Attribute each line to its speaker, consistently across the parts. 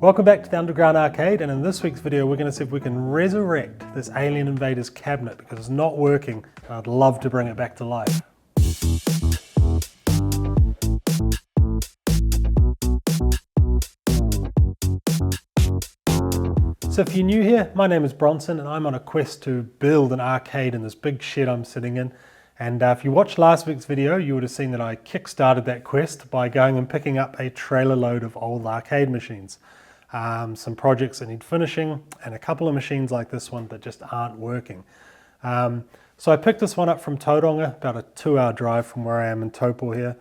Speaker 1: Welcome back to the Underground Arcade, and in this week's video we're going to see if we can resurrect this Alien Invaders cabinet because it's not working and I'd love to bring it back to life. So if you're new here, my name is Bronson and I'm on a quest to build an arcade in this big shed I'm sitting in. And if you watched last week's video, you would have seen that I kick-started that quest by going and picking up a trailer load of old arcade machines. Some projects that need finishing, and a couple of machines like this one that just aren't working. So I picked this one up from Tauranga, about a 2-hour drive from where I am in Taupo here.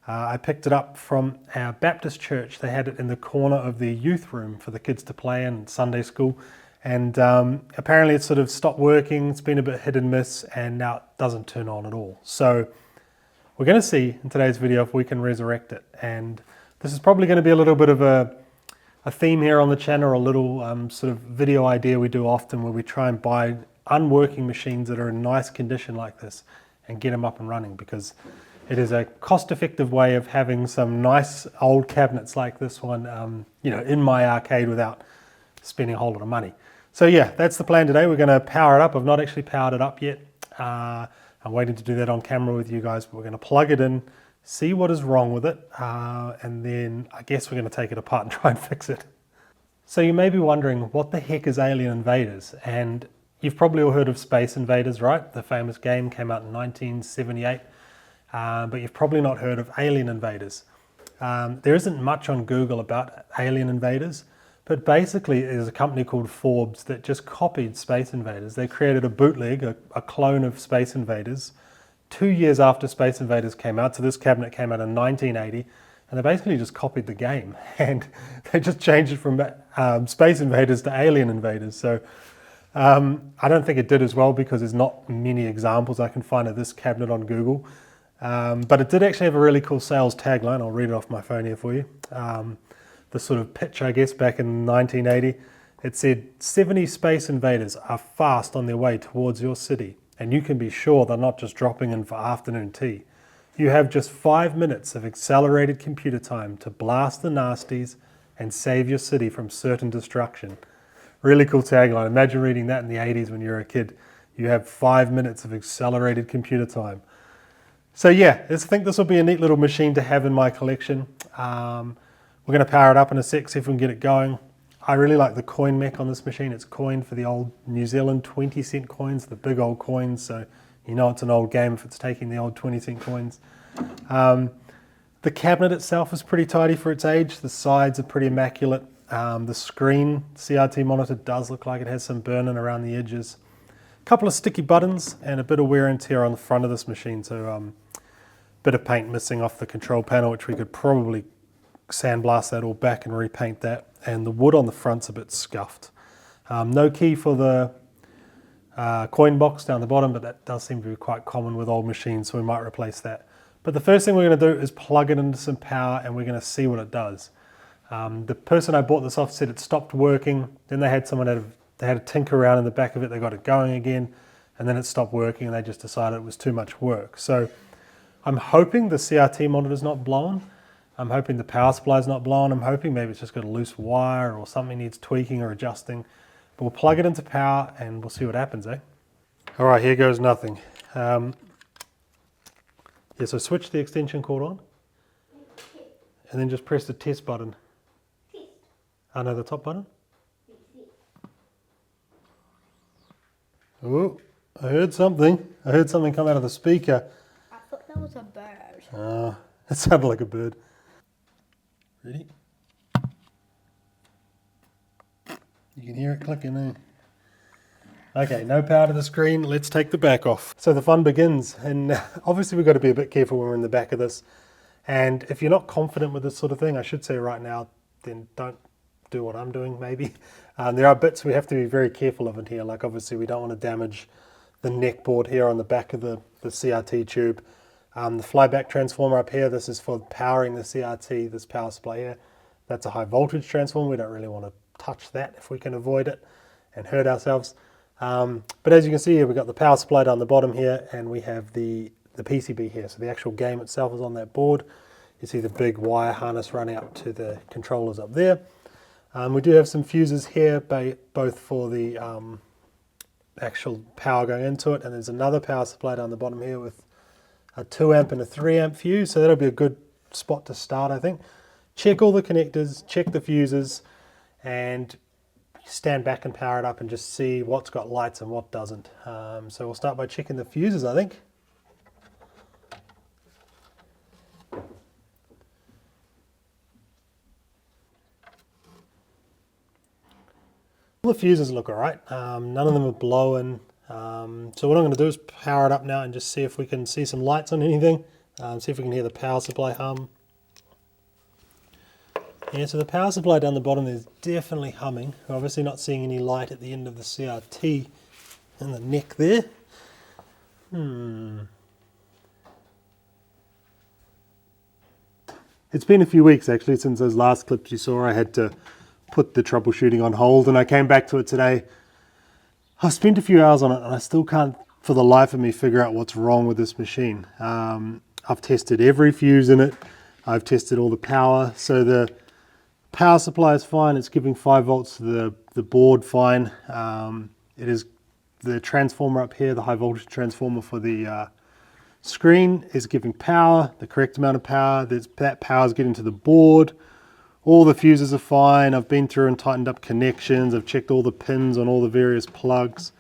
Speaker 1: I picked it up from our Baptist church. They had it in the corner of the youth room for the kids to play in Sunday school. And apparently it sort of stopped working. It's been a bit hit and miss, and now it doesn't turn on at all. So we're going to see in today's video if we can resurrect it. And this is probably going to be a little bit of a theme here on the channel, or a little sort of video idea we do often, where we try and buy unworking machines that are in nice condition like this and get them up and running, because it is a cost-effective way of having some nice old cabinets like this one, in my arcade without spending a whole lot of money. So yeah, that's the plan today. We're going to power it up. I've not actually powered it up yet. I'm waiting to do that on camera with you guys, but we're going to plug it in, see what is wrong with it, and then I guess we're going to take it apart and try and fix it. So you may be wondering, what the heck is Alien Invaders? And you've probably all heard of Space Invaders, right? The famous game came out in 1978, but you've probably not heard of Alien Invaders. There isn't much on Google about Alien Invaders, but basically there's a company called Forbes that just copied Space Invaders. They created a bootleg, a clone of Space Invaders, 2 years after Space Invaders came out. So this cabinet came out in 1980, and they basically just copied the game, and they just changed it from Space Invaders to Alien Invaders. So I don't think it did as well, because there's not many examples I can find of this cabinet on Google. But it did actually have a really cool sales tagline. I'll read it off my phone here for you. The sort of pitch, I guess, back in 1980, it said, 70 Space Invaders are fast on their way towards your city, and you can be sure they're not just dropping in for afternoon tea. You have just 5 minutes of accelerated computer time to blast the nasties and save your city from certain destruction. Really cool tagline. Imagine reading that in the 80s when you were a kid. You have 5 minutes of accelerated computer time. So yeah, I think this will be a neat little machine to have in my collection. We're going to power it up in a sec, see if we can get it going. I really like the coin mech on this machine. It's coined for the old New Zealand 20-cent coins, the big old coins, so you know it's an old game if it's taking the old 20-cent coins. The cabinet itself is pretty tidy for its age. The sides are pretty immaculate. The screen, CRT monitor, does look like it has some burning around the edges. A couple of sticky buttons and a bit of wear and tear on the front of this machine, so a bit of paint missing off the control panel, which we could probably sandblast that all back and repaint that. And the wood on the front's a bit scuffed. No key for the coin box down the bottom, but that does seem to be quite common with old machines, so we might replace that. But the first thing we're going to do is plug it into some power, and we're going to see what it does. The person I bought this off said it stopped working. Then they had they had a tinker around in the back of it. They got it going again, and then it stopped working, and they just decided it was too much work. So I'm hoping the CRT monitor's not blown. I'm hoping the power supply's not blown. I'm hoping maybe it's just got a loose wire or something needs tweaking or adjusting. But we'll plug it into power and we'll see what happens, eh? All right, here goes nothing. So switch the extension cord on and then just press the test button. Test. Oh no, the top button. Oh, I heard something. I heard something come out of the speaker.
Speaker 2: I thought that was a bird.
Speaker 1: It sounded like a bird. Ready? You can hear it clicking, eh? Okay, no power to the screen. Let's take the back off. So the fun begins, and obviously we've got to be a bit careful when we're in the back of this. And if you're not confident with this sort of thing, I should say right now, then don't do what I'm doing, maybe. There are bits we have to be very careful of in here. Like obviously we don't want to damage the neck board here on the back of the CRT tube. The flyback transformer up here, this is for powering the CRT, this power supply here. That's a high voltage transformer. We don't really want to touch that if we can avoid it and hurt ourselves. But as you can see here, we've got the power supply down the bottom here, and we have the PCB here. So the actual game itself is on that board. You see the big wire harness running up to the controllers up there. We do have some fuses here, both for the actual power going into it, and there's another power supply down the bottom here with a 2 amp and a 3 amp fuse, so that'll be a good spot to start, I think. Check all the connectors, check the fuses, and stand back and power it up and just see what's got lights and what doesn't. So we'll start by checking the fuses, I think. All the fuses look alright, none of them are blowing. So what I'm going to do is power it up now and just see if we can see some lights on anything. See if we can hear the power supply hum. Yeah, so the power supply down the bottom is definitely humming. We're obviously not seeing any light at the end of the CRT in the neck there. It's been a few weeks actually since those last clips you saw. I had to put the troubleshooting on hold and I came back to it today. I've spent a few hours on it and I still can't for the life of me figure out what's wrong with this machine. I've tested every fuse in it. I've tested all the power. So the power supply is fine. It's giving 5 volts to the board fine. It is the transformer up here, the high voltage transformer for the screen is giving power, the correct amount of power. That power is getting to the board. All the fuses are fine. I've been through and tightened up connections. I've checked all the pins on all the various plugs.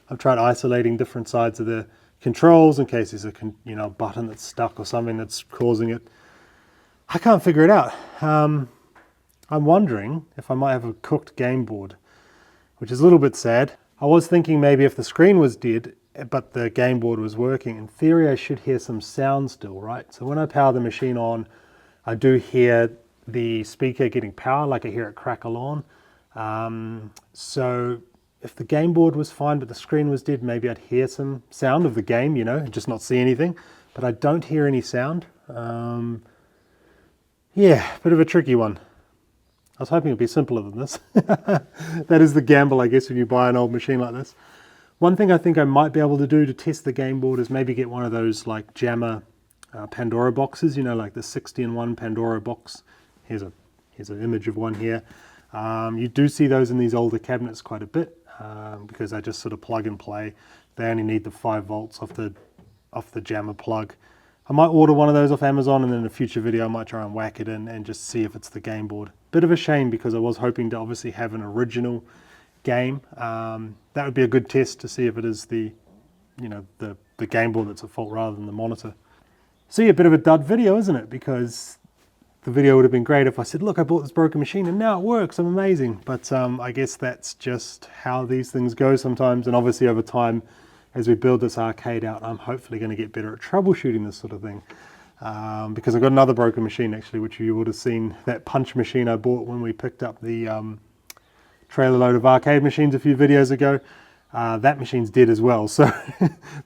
Speaker 1: I've tried isolating different sides of the controls in case there's a button that's stuck or something that's causing it. I can't figure it out. I'm wondering if I might have a cooked game board, which is a little bit sad. I was thinking maybe if the screen was dead, but the game board was working, in theory I should hear some sound still, right? So when I power the machine on, I do hear the speaker getting power, like I hear it crackle on. So if the game board was fine but the screen was dead, maybe I'd hear some sound of the game, and just not see anything. But I don't hear any sound. Yeah, bit of a tricky one. I was hoping it'd be simpler than this. That is the gamble, I guess, when you buy an old machine like this. One thing I think I might be able to do to test the game board is maybe get one of those like Jammer Pandora boxes, like the 60-in-1 Pandora box. Here's an image of one here. You do see those in these older cabinets quite a bit because they just sort of plug and play. They only need the 5 volts off the Jammer plug. I might order one of those off Amazon, and then in a future video I might try and whack it in and just see if it's the game board. Bit of a shame because I was hoping to obviously have an original game. That would be a good test to see if it is the game board that's at fault rather than the monitor. So yeah, a bit of a dud video, isn't it? Because the video would have been great if I said, look, I bought this broken machine and now it works, I'm amazing. But I guess that's just how these things go sometimes. And obviously over time, as we build this arcade out, I'm hopefully going to get better at troubleshooting this sort of thing. Because I've got another broken machine actually, which you would have seen, that punch machine I bought when we picked up the trailer load of arcade machines a few videos ago. That machine's dead as well. So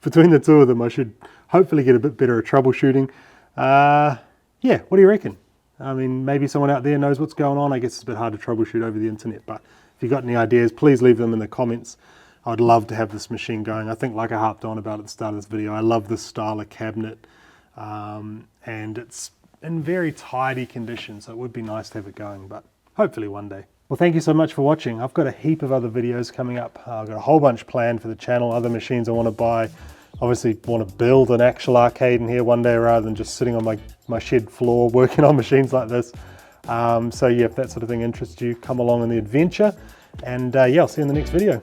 Speaker 1: between the two of them, I should hopefully get a bit better at troubleshooting. Yeah, what do you reckon? I mean, maybe someone out there knows what's going on. I guess it's a bit hard to troubleshoot over the internet, but if you've got any ideas, please leave them in the comments. I'd love to have this machine going. I think, like I harped on about at the start of this video, I love this style of cabinet, and it's in very tidy condition, so it would be nice to have it going, but hopefully one day. Well, thank you so much for watching. I've got a heap of other videos coming up. I've got a whole bunch planned for the channel, other machines I want to buy. Obviously want to build an actual arcade in here one day rather than just sitting on my shed floor working on machines like this. So yeah, if that sort of thing interests you, come along on the adventure. And yeah, I'll see you in the next video.